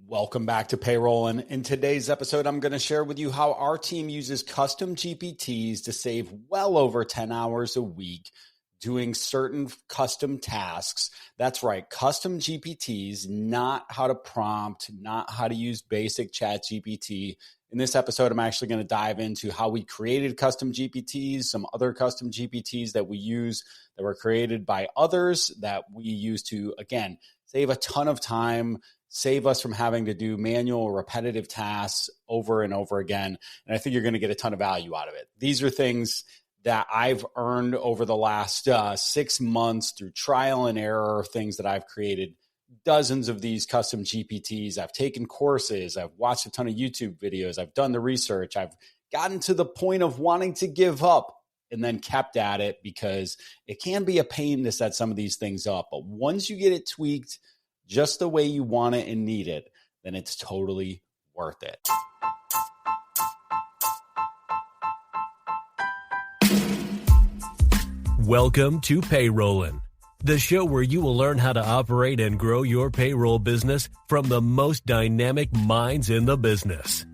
Welcome back to Payrollin. In today's episode, I'm going to share with you how our team uses custom GPTs to save well over 10 hours a week doing certain custom tasks. That's right, custom GPTs, not how to prompt, not how to use basic ChatGPT. In this episode, I'm actually going to dive into how we created custom GPTs, some other custom GPTs that we use that were created by others that we use to, again, save a ton of time, save us from having to do manual repetitive tasks over and over again. And I think you're going to get a ton of value out of it. These are things that I've earned over the last 6 months through trial and error, things that I've created dozens of these custom GPTs. I've taken courses. I've watched a ton of YouTube videos. I've done the research. I've gotten to the point of wanting to give up and then kept at it because it can be a pain to set some of these things up. But once you get it tweaked just the way you want it and need it, then it's totally worth it. Welcome to Payrollin, the show where you will learn how to operate and grow your payroll business from the most dynamic minds in the business.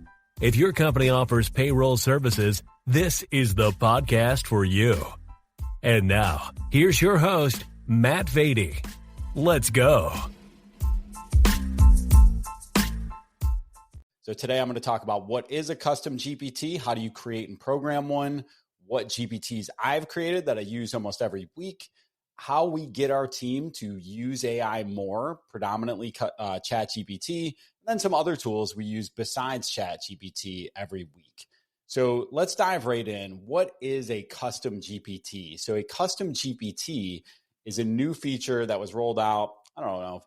If your company offers payroll services, this is the podcast for you. And now, here's your host, Matt Vady. Let's go. So today I'm going to talk about what is a custom GPT, how do you create and program one, what GPTs I've created that I use almost every week, how we get our team to use AI more, predominantly ChatGPT, and then some other tools we use besides ChatGPT every week. So let's dive right in. What is a custom GPT? So a custom GPT is a new feature that was rolled out, I don't know,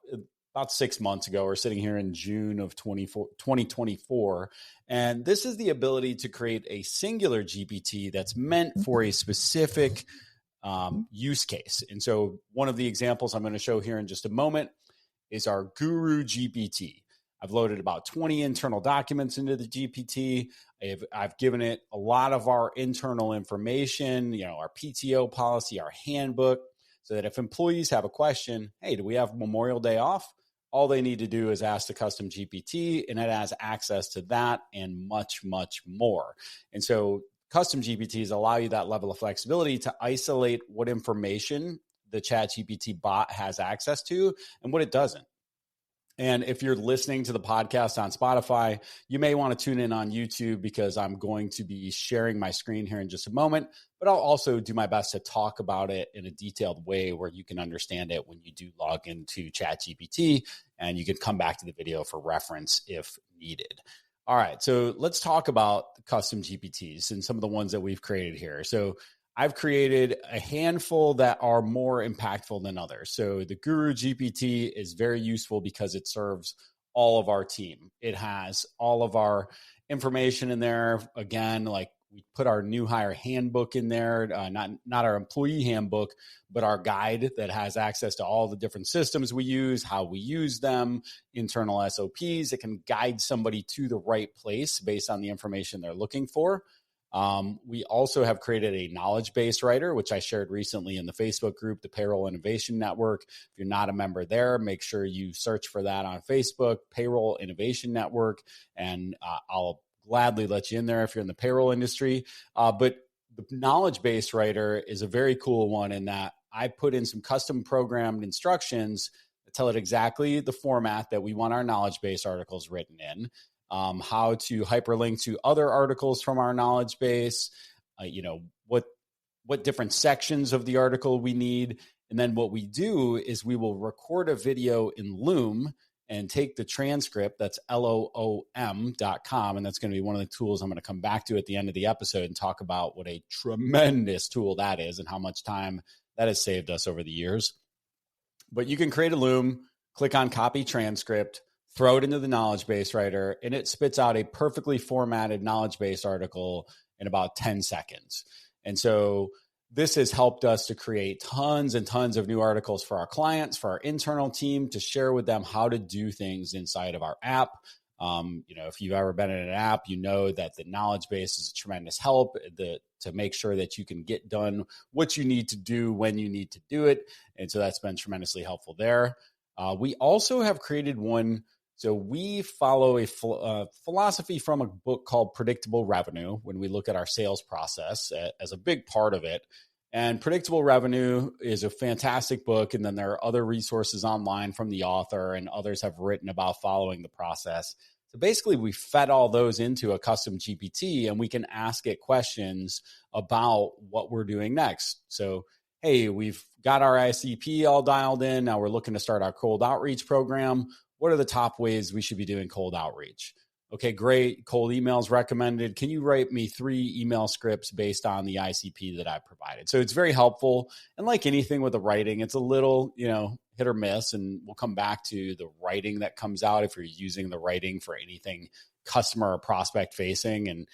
about 6 months ago. We're sitting here in June of 2024. And this is the ability to create a singular GPT that's meant for a specific use case. And so one of the examples I'm going to show here in just a moment is our Guru GPT. I've loaded about 20 internal documents into the GPT. I've given it a lot of our internal information, our PTO policy, our handbook, so that if employees have a question, hey, do we have Memorial Day off? All they need to do is ask the custom GPT, and it has access to that and much, much more. And so custom GPTs allow you that level of flexibility to isolate what information the ChatGPT bot has access to and what it doesn't. And if you're listening to the podcast on Spotify, you may want to tune in on YouTube because I'm going to be sharing my screen here in just a moment, but I'll also do my best to talk about it in a detailed way where you can understand it when you do log into ChatGPT, and you can come back to the video for reference if needed. All right, so let's talk about the custom GPTs and some of the ones that we've created here. So I've created a handful that are more impactful than others. So the Guru GPT is very useful because it serves all of our team. It has all of our information in there. Again, like we put our new hire handbook in there, not our employee handbook, but our guide that has access to all the different systems we use, how we use them, internal SOPs. It can guide somebody to the right place based on the information they're looking for. We also have created a knowledge base writer, which I shared recently in the Facebook group, the Payroll Innovation Network. If you're not a member there, make sure you search for that on Facebook, Payroll Innovation Network, and I'll gladly let you in there if you're in the payroll industry. But the knowledge base writer is a very cool one in that I put in some custom programmed instructions that tell it exactly the format that we want our knowledge base articles written in. How to hyperlink to other articles from our knowledge base, what different sections of the article we need. And then what we do is we will record a video in Loom and take the transcript, that's loom.com, and that's going to be one of the tools I'm going to come back to at the end of the episode and talk about what a tremendous tool that is and how much time that has saved us over the years. But you can create a Loom, click on copy transcript, throw it into the knowledge base writer, and it spits out a perfectly formatted knowledge base article in about 10 seconds. And so this has helped us to create tons and tons of new articles for our clients, for our internal team, to share with them how to do things inside of our app. If you've ever been in an app, you know that the knowledge base is a tremendous help to make sure that you can get done what you need to do when you need to do it. And so that's been tremendously helpful there. We also have created one So we follow a philosophy from a book called Predictable Revenue when we look at our sales process as a big part of it. And Predictable Revenue is a fantastic book. And then there are other resources online from the author, and others have written about following the process. So basically, we fed all those into a custom GPT, and we can ask it questions about what we're doing next. So, hey, we've got our ICP all dialed in. Now we're looking to start our cold outreach program. What are the top ways we should be doing cold outreach? Okay, great. Cold emails recommended. Can you write me 3 email scripts based on the ICP that I provided? So it's very helpful. And like anything with the writing, it's a little, hit or miss. And we'll come back to the writing that comes out if you're using the writing for anything customer or prospect facing. And,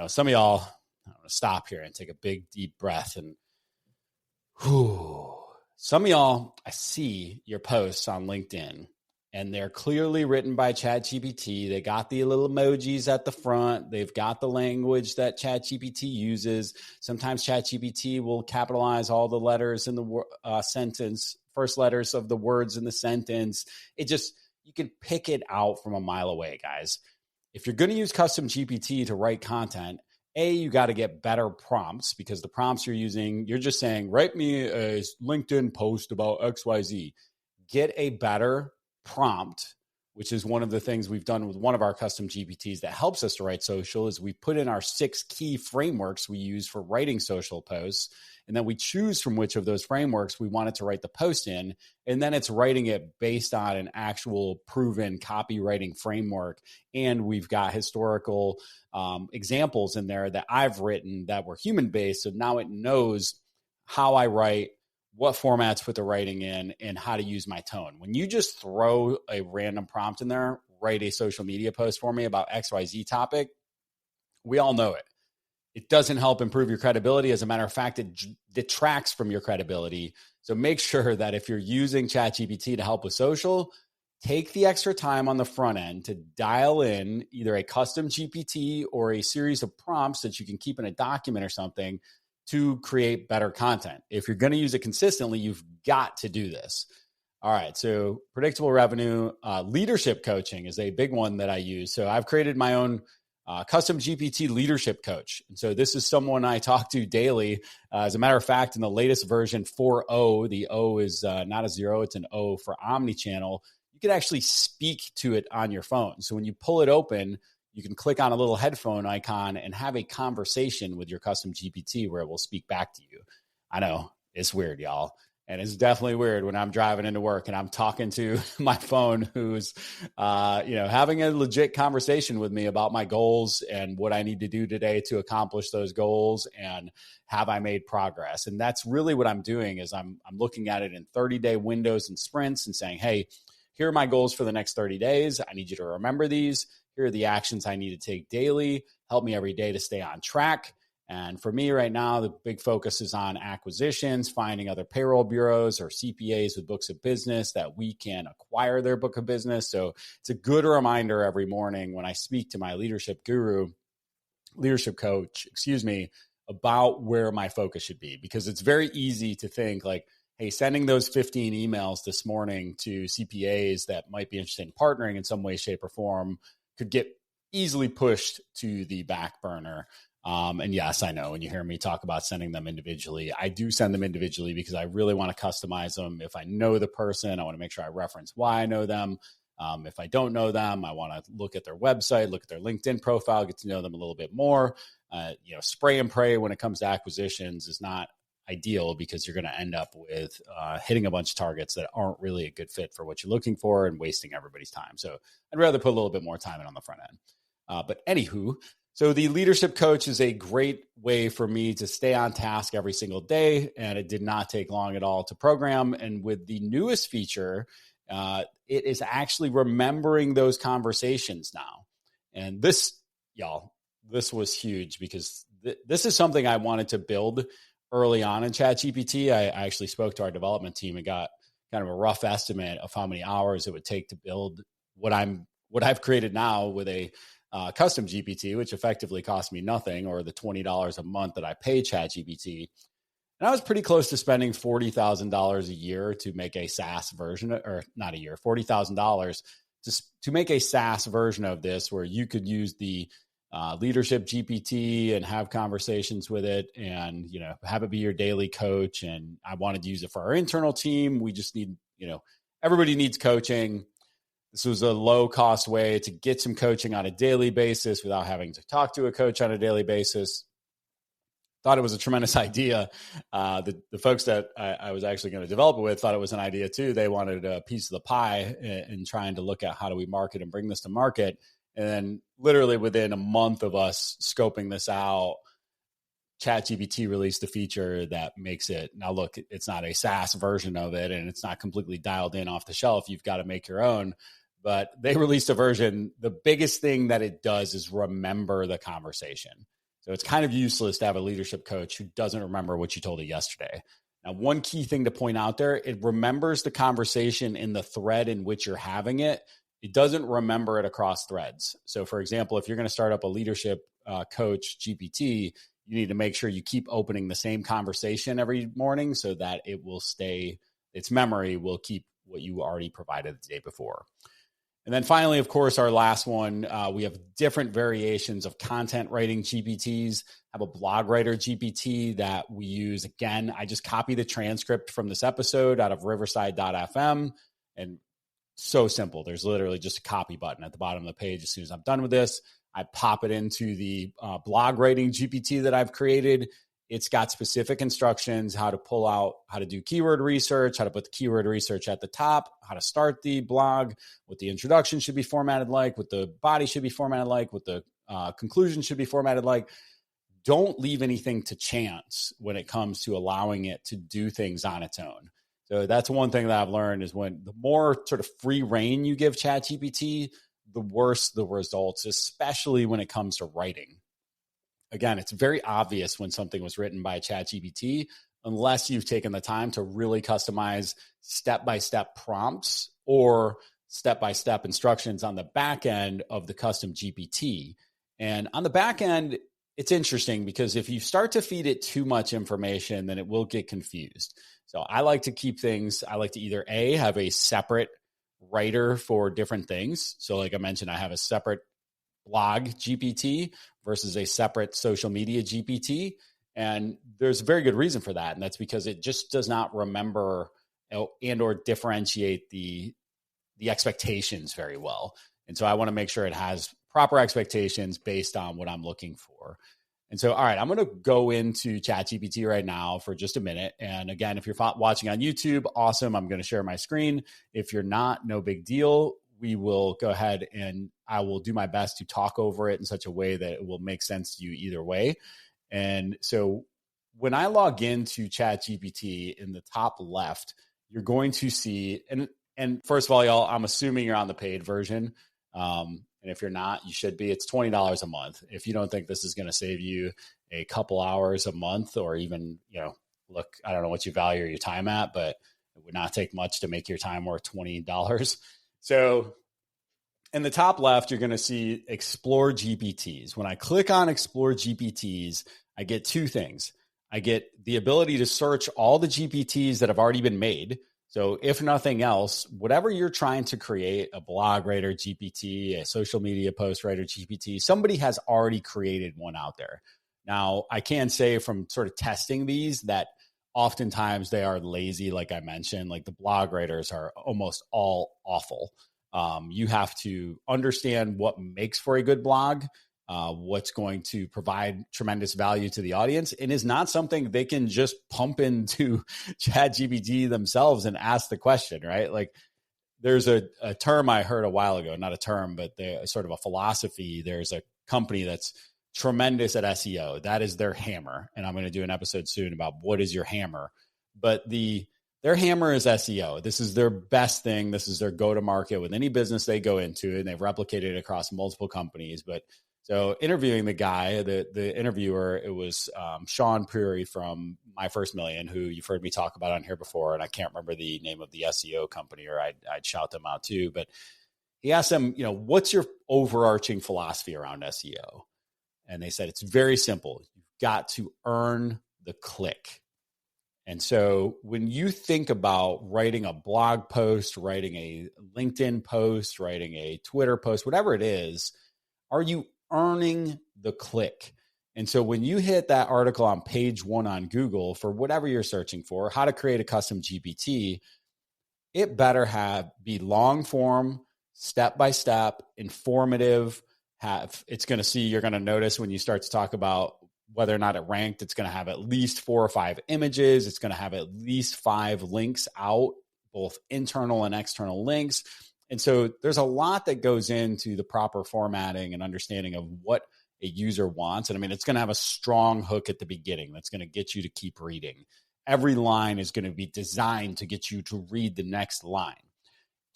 some of y'all, I'm going to stop here and take a big, deep breath. And some of y'all, I see your posts on LinkedIn, and they're clearly written by ChatGPT. They got the little emojis at the front. They've got the language that ChatGPT uses. Sometimes ChatGPT will capitalize all the letters in the sentence, first letters of the words in the sentence. You can pick it out from a mile away, guys. If you're going to use CustomGPT to write content, you got to get better prompts, because the prompts you're using, you're just saying, write me a LinkedIn post about XYZ. Get a better prompt, which is one of the things we've done with one of our custom GPTs that helps us to write social, is we put in our 6 key frameworks we use for writing social posts. And then we choose from which of those frameworks we want it to write the post in. And then it's writing it based on an actual proven copywriting framework. And we've got historical examples in there that I've written that were human-based. So now it knows how I write, what formats put the writing in, and how to use my tone. When you just throw a random prompt in there, write a social media post for me about XYZ topic, we all know it. It doesn't help improve your credibility. As a matter of fact, it detracts from your credibility. So make sure that if you're using ChatGPT to help with social, take the extra time on the front end to dial in either a custom GPT or a series of prompts that you can keep in a document or something to create better content. If you're going to use it consistently, you've got to do this. All right. So predictable revenue, leadership coaching is a big one that I use. So I've created my own custom GPT leadership coach. And so this is someone I talk to daily. As a matter of fact, in the latest version 4.0, the O is not a 0, it's an O for omnichannel. You can actually speak to it on your phone. So when you pull it open, you can click on a little headphone icon and have a conversation with your custom GPT where it will speak back to you. I know it's weird, y'all. And it's definitely weird when I'm driving into work and I'm talking to my phone who's, having a legit conversation with me about my goals and what I need to do today to accomplish those goals, and have I made progress? And that's really what I'm doing, is I'm looking at it in 30-day windows and sprints and saying, hey, here are my goals for the next 30 days. I need you to remember these. Here are the actions I need to take daily. Help me every day to stay on track. And for me right now, the big focus is on acquisitions, finding other payroll bureaus or CPAs with books of business that we can acquire their book of business. So it's a good reminder every morning when I speak to my leadership coach, about where my focus should be, because it's very easy to think like, hey, sending those 15 emails this morning to CPAs that might be interested in partnering in some way, shape, or form could get easily pushed to the back burner. And yes, I know when you hear me talk about sending them individually, I do send them individually because I really want to customize them. If I know the person, I want to make sure I reference why I know them. If I don't know them, I want to look at their website, look at their LinkedIn profile, get to know them a little bit more. Spray and pray when it comes to acquisitions is not ideal, because you're going to end up with hitting a bunch of targets that aren't really a good fit for what you're looking for and wasting everybody's time. So I'd rather put a little bit more time in on the front end. But anywho, so the leadership coach is a great way for me to stay on task every single day, and it did not take long at all to program. And with the newest feature, it is actually remembering those conversations now. And this was huge, because this is something I wanted to build early on in ChatGPT. I actually spoke to our development team and got kind of a rough estimate of how many hours it would take to build what I've created now with a custom GPT, which effectively cost me nothing, or the $20 a month that I pay ChatGPT. And I was pretty close to spending $40,000 a year to make a SaaS version, or not a year, $40,000 to to make a SaaS version of this where you could use the leadership GPT and have conversations with it and, have it be your daily coach. And I wanted to use it for our internal team. We just need, everybody needs coaching. This was a low cost way to get some coaching on a daily basis without having to talk to a coach on a daily basis. Thought it was a tremendous idea. The folks that I was actually going to develop it with thought it was an idea too. They wanted a piece of the pie in trying to look at how do we market and bring this to market. And then literally within a month of us scoping this out, ChatGPT released a feature that makes it, now look, it's not a SaaS version of it and it's not completely dialed in off the shelf. You've got to make your own. But they released a version. The biggest thing that it does is remember the conversation. So it's kind of useless to have a leadership coach who doesn't remember what you told it yesterday. Now, one key thing to point out there, it remembers the conversation in the thread in which you're having it. It doesn't remember it across threads. So for example, if you're going to start up a leadership coach GPT, you need to make sure you keep opening the same conversation every morning so that it will stay, its memory will keep what you already provided the day before. And then finally, of course, our last one, we have different variations of content writing GPTs. I have a blog writer GPT that we use. Again, I just copy the transcript from this episode out of riverside.fm, and so simple. There's literally just a copy button at the bottom of the page. As soon as I'm done with this, I pop it into the blog writing GPT that I've created. It's got specific instructions, how to pull out, how to do keyword research, how to put the keyword research at the top, how to start the blog, what the introduction should be formatted like, what the body should be formatted like, what the conclusion should be formatted like. Don't leave anything to chance when it comes to allowing it to do things on its own. So that's one thing that I've learned is when the more sort of free reign you give ChatGPT, the worse the results, especially when it comes to writing. Again, it's very obvious when something was written by ChatGPT, unless you've taken the time to really customize step-by-step prompts or step-by-step instructions on the back end of the custom GPT. And on the back end, it's interesting because if you start to feed it too much information, then it will get confused. So I like to keep things, I like to either A, have a separate writer for different things. So like I mentioned, I have a separate blog GPT versus a separate social media GPT. And there's a very good reason for that. And that's because it just does not remember and or differentiate the expectations very well. And so I want to make sure it has proper expectations based on what I'm looking for. And so, all right, I'm going to go into ChatGPT right now for just a minute. And again, if you're watching on YouTube, awesome. I'm going to share my screen. If you're not, no big deal. We will go ahead and I will do my best to talk over it in such a way that it will make sense to you either way. And so when I log into ChatGPT in the top left, you're going to see, and first of all, y'all, I'm assuming you're on the paid version. And if you're not, you should be. It's $20 a month. If you don't think this is going to save you a couple hours a month or even, look, I don't know what you value your time at, but it would not take much to make your time worth $20. So in the top left, you're going to see Explore GPTs. When I click on Explore GPTs, I get two things. I get the ability to search all the GPTs that have already been made. So if nothing else, whatever you're trying to create, a blog writer GPT, a social media post writer GPT, somebody has already created one out there. Now, I can say from sort of testing these that oftentimes they are lazy, like I mentioned, like the blog writers are almost all awful. You have to understand what makes for a good blog, what's going to provide tremendous value to the audience, and is not something they can just pump into ChatGPT themselves and ask the question, right? Like there's a term I heard a while ago, not a term, but sort of a philosophy. There's a company that's tremendous at SEO. That is their hammer. And I'm going to do an episode soon about what is your hammer. But their hammer is SEO. This is their best thing. This is their go-to-market with any business they go into, and they've replicated it across multiple companies. But so interviewing the guy, the interviewer, it was Sean Puri from My First Million, who you've heard me talk about on here before, and I can't remember the name of the SEO company, or I'd shout them out too. But he asked them, what's your overarching philosophy around SEO? And they said, it's very simple. You've got to earn the click. And so when you think about writing a blog post, writing a LinkedIn post, writing a Twitter post, whatever it is, are you earning the click? And so when you hit that article on page 1 on Google for whatever you're searching for, how to create a custom GPT, it better be long form, step by step, informative. You're going to notice when you start to talk about whether or not it ranked, it's going to have at least 4 or 5 images. It's going to have at least 5 links out, both internal and external links. And so there's a lot that goes into the proper formatting and understanding of what a user wants. And I mean, it's going to have a strong hook at the beginning that's going to get you to keep reading. Every line is going to be designed to get you to read the next line.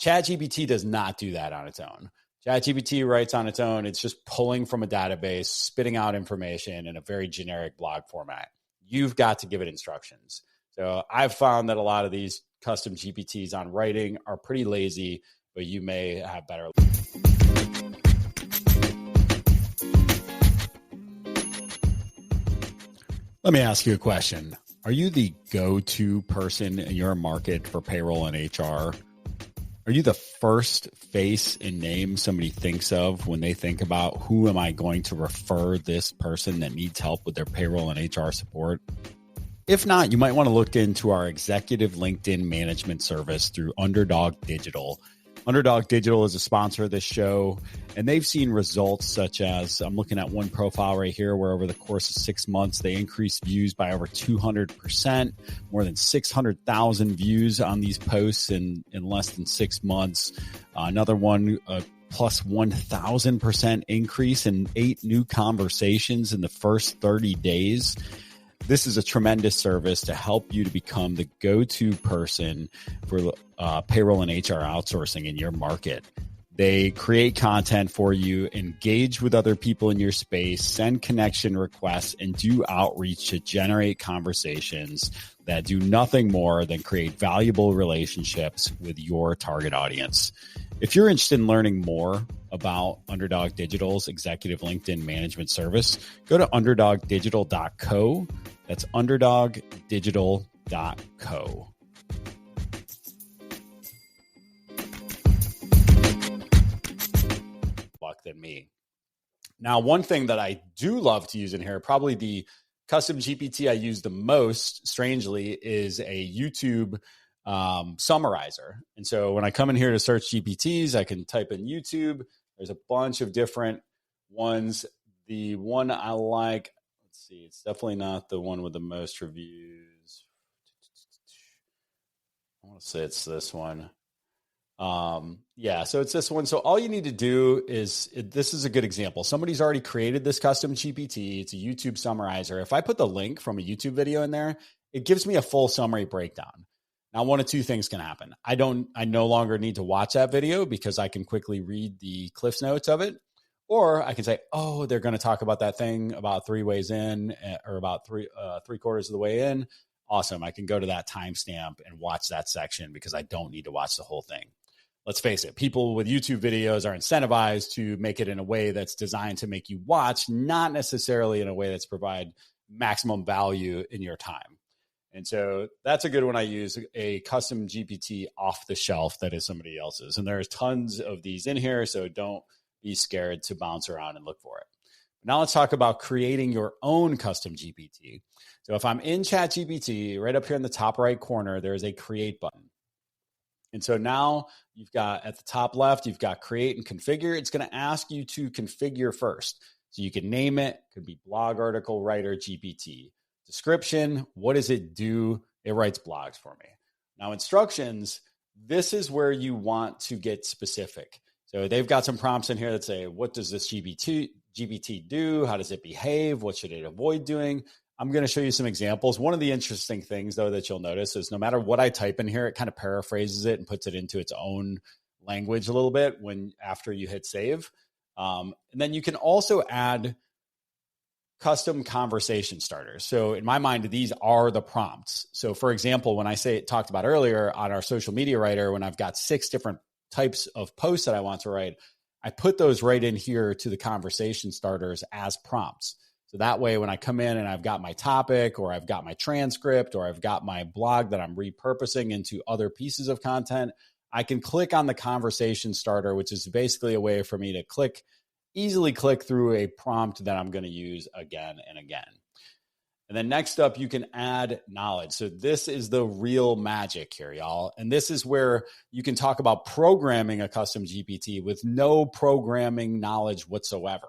ChatGPT does not do that on its own. ChatGPT writes on its own. It's just pulling from a database, spitting out information in a very generic blog format. You've got to give it instructions. So I've found that a lot of these custom GPTs on writing are pretty lazy, but you may have better. Let me ask you a question. Are you the go-to person in your market for payroll and HR? Are you the first face and name somebody thinks of when they think about who am I going to refer this person that needs help with their payroll and HR support? If not, you might want to look into our executive LinkedIn management service through Underdog Digital. Underdog Digital is a sponsor of this show, and they've seen results such as, I'm looking at one profile right here where over the course of 6 months, they increased views by over 200%, more than 600,000 views on these posts in less than 6 months. Another one, plus 1,000% increase in 8 new conversations in the first 30 days. This is a tremendous service to help you to become the go-to person for payroll and HR outsourcing in your market. They create content for you, engage with other people in your space, send connection requests, and do outreach to generate conversations that do nothing more than create valuable relationships with your target audience. If you're interested in learning more about Underdog Digital's executive LinkedIn management service, go to underdogdigital.co. That's underdogdigital.co. Than me. Now, one thing that I do love to use in here, probably the custom GPT I use the most, strangely, is a YouTube summarizer. And so when I come in here to search GPTs, I can type in YouTube. There's a bunch of different ones. The one I like, let's see, it's definitely not the one with the most reviews. I want to say it's this one. So it's this one. So all you need to do is, this is a good example. Somebody's already created this custom GPT. It's a YouTube summarizer. If I put the link from a YouTube video in there, it gives me a full summary breakdown. Now, one of two things can happen. I no longer need to watch that video because I can quickly read the Cliffs Notes of it. Or I can say, oh, they're going to talk about that thing about 3 ways in, or about three quarters of the way in. Awesome. I can go to that timestamp and watch that section because I don't need to watch the whole thing. Let's face it, people with YouTube videos are incentivized to make it in a way that's designed to make you watch, not necessarily in a way that's provide maximum value in your time. And so that's a good one. I use a custom GPT off the shelf that is somebody else's. And there's tons of these in here, so don't be scared to bounce around and look for it. Now let's talk about creating your own custom GPT. So if I'm in ChatGPT, right up here in the top right corner, there's a create button. And so now you've got at the top left, you've got create and configure. It's going to ask you to configure first. So you can name it. It could be blog article writer GPT. Description, what does it do? It writes blogs for me. Now instructions, this is where you want to get specific. So they've got some prompts in here that say, what does this GPT do? How does it behave? What should it avoid doing? I'm going to show you some examples. One of the interesting things, though, that you'll notice is no matter what I type in here, it kind of paraphrases it and puts it into its own language a little bit after you hit save. And then you can also add custom conversation starters. So in my mind, these are the prompts. So for example, when I talked about earlier on our social media writer, when I've got 6 different types of posts that I want to write, I put those right in here to the conversation starters as prompts. So that way, when I come in and I've got my topic or I've got my transcript or I've got my blog that I'm repurposing into other pieces of content, I can click on the conversation starter, which is basically a way for me to easily click through a prompt that I'm going to use again and again. And then next up, you can add knowledge. So this is the real magic here, y'all. And this is where you can talk about programming a custom GPT with no programming knowledge whatsoever.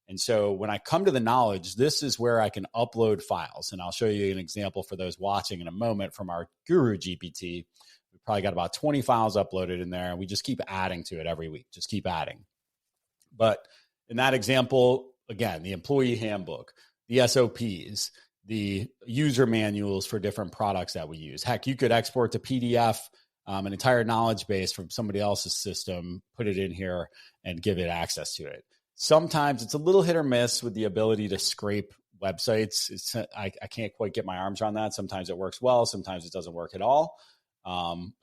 And so when I come to the knowledge, this is where I can upload files. And I'll show you an example for those watching in a moment from our Guru GPT. We've probably got about 20 files uploaded in there, and we just keep adding to it every week. Just keep adding. But in that example, again, the employee handbook, the SOPs, the user manuals for different products that we use. Heck, you could export to PDF an entire knowledge base from somebody else's system, put it in here, and give it access to it. Sometimes it's a little hit or miss with the ability to scrape websites. I can't quite get my arms around that. Sometimes it works well. Sometimes it doesn't work at all.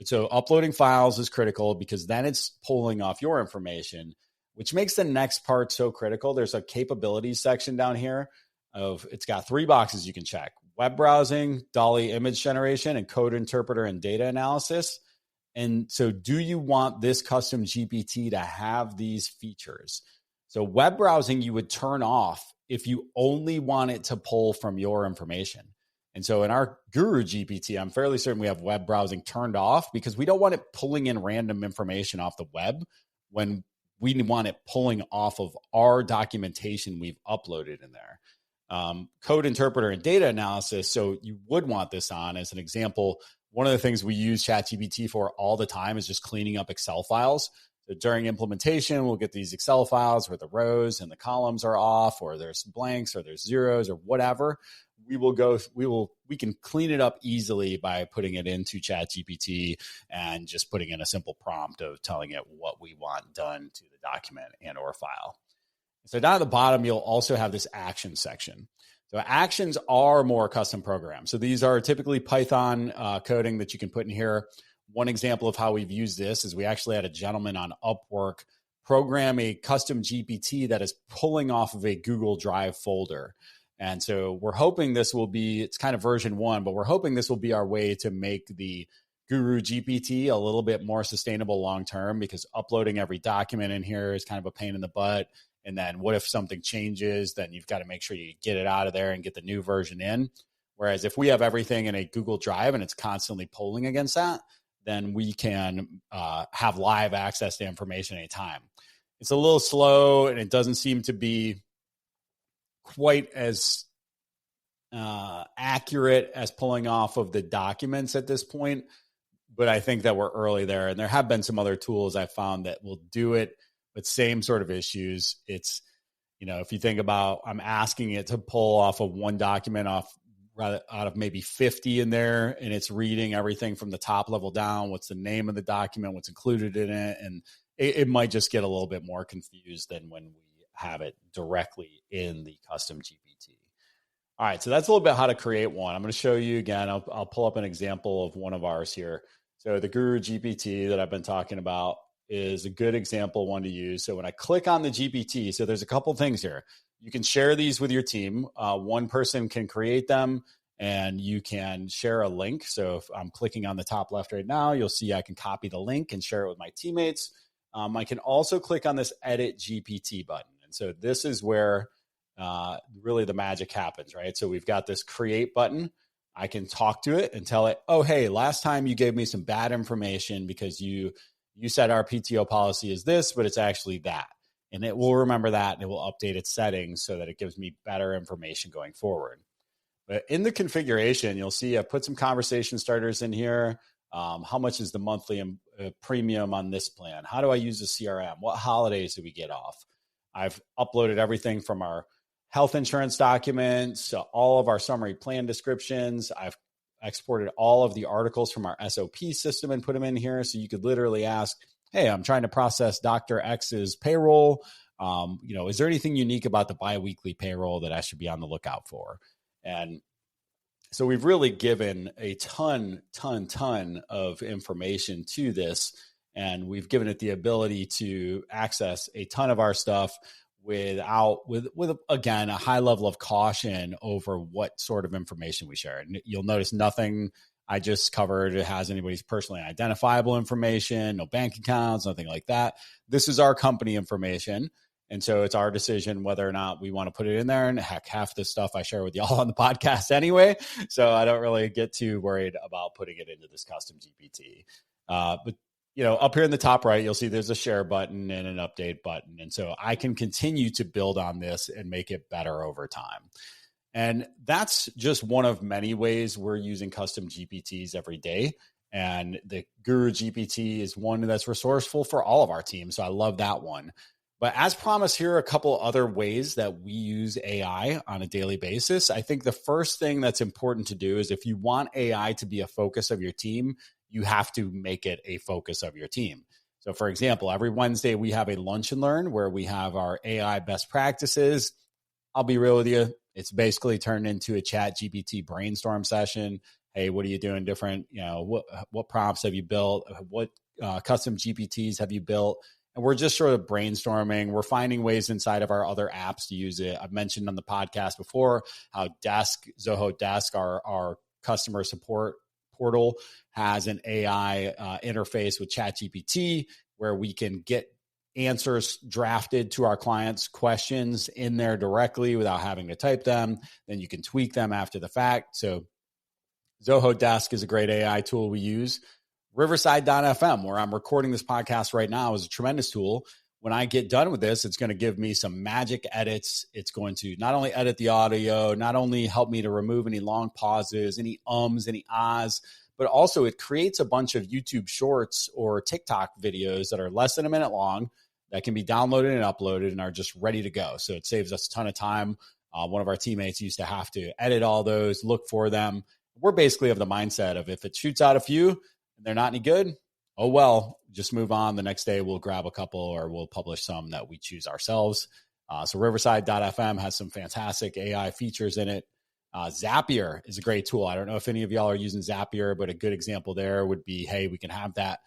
So uploading files is critical because then it's pulling off your information, which makes the next part so critical. There's a capabilities section down here. It's got 3 boxes you can check: web browsing, DALL-E image generation, and code interpreter and data analysis. And so do you want this custom GPT to have these features? So web browsing you would turn off if you only want it to pull from your information. And so in our Guru GPT, I'm fairly certain we have web browsing turned off because we don't want it pulling in random information off the web when we want it pulling off of our documentation we've uploaded in there. Code interpreter and data analysis. So you would want this on as an example. One of the things we use ChatGPT for all the time is just cleaning up Excel files. So during implementation, we'll get these Excel files where the rows and the columns are off, or there's blanks, or there's zeros, or whatever. We can clean it up easily by putting it into ChatGPT and just putting in a simple prompt of telling it what we want done to the document and or file. So down at the bottom, you'll also have this action section. So actions are more custom programs. So these are typically Python coding that you can put in here. One example of how we've used this is we actually had a gentleman on Upwork program a custom GPT that is pulling off of a Google Drive folder. And so we're hoping it's kind of version 1, but we're hoping this will be our way to make the Guru GPT a little bit more sustainable long-term, because uploading every document in here is kind of a pain in the butt. And then what if something changes? Then you've got to make sure you get it out of there and get the new version in. Whereas if we have everything in a Google Drive and it's constantly polling against that, then we can have live access to information anytime. It's a little slow and it doesn't seem to be quite as accurate as pulling off of the documents at this point. But I think that we're early there. And there have been some other tools I found that will do it. But same sort of issues. It's, if you think about, I'm asking it to pull off of one document out of maybe 50 in there, and it's reading everything from the top level down. What's the name of the document? What's included in it? And it might just get a little bit more confused than when we have it directly in the custom GPT. All right, so that's a little bit how to create one. I'm going to show you again. I'll pull up an example of one of ours here. So the Guru GPT that I've been talking about is a good example one to use. So when I click on the GPT, so there's a couple things here. You can share these with your team. One person can create them and you can share a link. So if I'm clicking on the top left right now, you'll see I can copy the link and share it with my teammates. I can also click on this Edit GPT button. And so this is where really the magic happens, right? So we've got this create button. I can talk to it and tell it, oh, hey, last time you gave me some bad information because you said our PTO policy is this, but it's actually that. And it will remember that and it will update its settings so that it gives me better information going forward. But in the configuration, you'll see I've put some conversation starters in here. How much is the monthly premium on this plan? How do I use the CRM? What holidays do we get off? I've uploaded everything from our health insurance documents, all of our summary plan descriptions. I've exported all of the articles from our SOP system and put them in here. So you could literally ask, hey, I'm trying to process Dr. X's payroll. Is there anything unique about the biweekly payroll that I should be on the lookout for? And so we've really given a ton of information to this. And we've given it the ability to access a ton of our stuff with again, a high level of caution over what sort of information we share. And you'll notice nothing I just covered has anybody's personally identifiable information, no bank accounts, nothing like that. This is our company information. And so it's our decision whether or not we want to put it in there. And heck, half the stuff I share with y'all on the podcast anyway. So I don't really get too worried about putting it into this custom GPT. But up here in the top right, you'll see there's a share button and an update button. And so I can continue to build on this and make it better over time. And that's just one of many ways we're using custom GPTs every day. And the Guru GPT is one that's resourceful for all of our teams. So I love that one. But as promised, here are a couple other ways that we use AI on a daily basis. I think the first thing that's important to do is if you want AI to be a focus of your team, you have to make it a focus of your team. So for example, every Wednesday we have a lunch and learn where we have our AI best practices. I'll be real with you. It's basically turned into a ChatGPT brainstorm session. Hey, what are you doing different? What prompts have you built? What custom GPTs have you built? And we're just sort of brainstorming. We're finding ways inside of our other apps to use it. I've mentioned on the podcast before how Zoho Desk, our customer support portal, has an AI interface with ChatGPT where we can get answers drafted to our clients' questions in there directly without having to type them. Then you can tweak them after the fact. So Zoho Desk is a great AI tool we use. Riverside.fm, where I'm recording this podcast right now, is a tremendous tool. When I get done with this, it's going to give me some magic edits. It's going to not only edit the audio, not only help me to remove any long pauses, any ums, any ahs, but also it creates a bunch of YouTube shorts or TikTok videos that are less than a minute long that can be downloaded and uploaded and are just ready to go. So it saves us a ton of time. One of our teammates used to have to edit all those, look for them. We're basically of the mindset of if it shoots out a few and they're not any good, oh well, just move on. The next day we'll grab a couple or we'll publish some that we choose ourselves. So Riverside.fm has some fantastic AI features in it. Zapier is a great tool. I don't know if any of y'all are using Zapier, but a good example there would be, hey, we can have that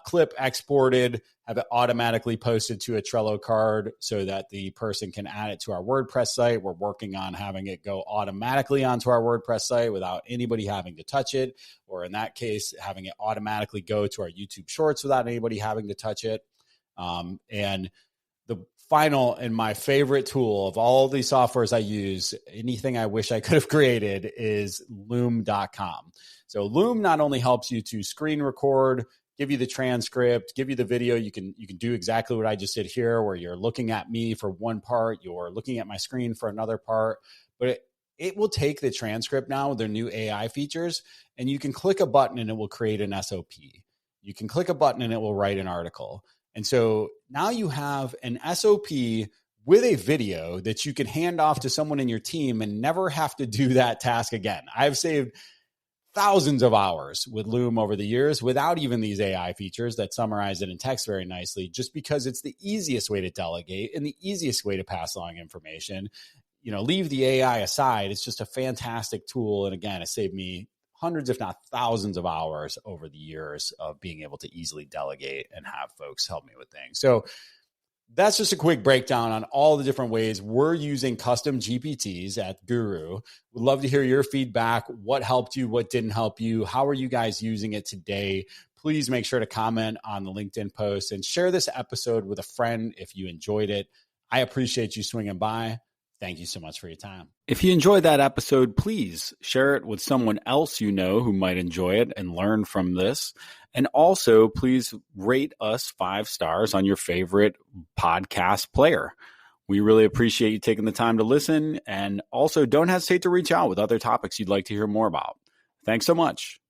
clip exported, have it automatically posted to a Trello card so that the person can add it to our WordPress site. We're working on having it go automatically onto our WordPress site without anybody having to touch it, or in that case, having it automatically go to our YouTube Shorts without anybody having to touch it. And the final and my favorite tool of all of these softwares I use, anything I wish I could have created, is loom.com. So Loom not only helps you to screen record, give you the transcript, give you the video. You can do exactly what I just did here, where you're looking at me for one part, you're looking at my screen for another part, but it will take the transcript now with their new AI features, and you can click a button and it will create an SOP. You can click a button and it will write an article. And so now you have an SOP with a video that you can hand off to someone in your team and never have to do that task again. I've saved thousands of hours with Loom over the years without even these AI features that summarize it in text very nicely, just because it's the easiest way to delegate and the easiest way to pass along information. Leave the AI aside. It's just a fantastic tool. And again, it saved me hundreds, if not thousands of hours over the years of being able to easily delegate and have folks help me with things. So that's just a quick breakdown on all the different ways we're using custom GPTs at Guru. We'd love to hear your feedback. What helped you? What didn't help you? How are you guys using it today? Please make sure to comment on the LinkedIn post and share this episode with a friend if you enjoyed it. I appreciate you swinging by. Thank you so much for your time. If you enjoyed that episode, please share it with someone else you know who might enjoy it and learn from this. And also, please rate us 5 stars on your favorite podcast player. We really appreciate you taking the time to listen. And also, don't hesitate to reach out with other topics you'd like to hear more about. Thanks so much.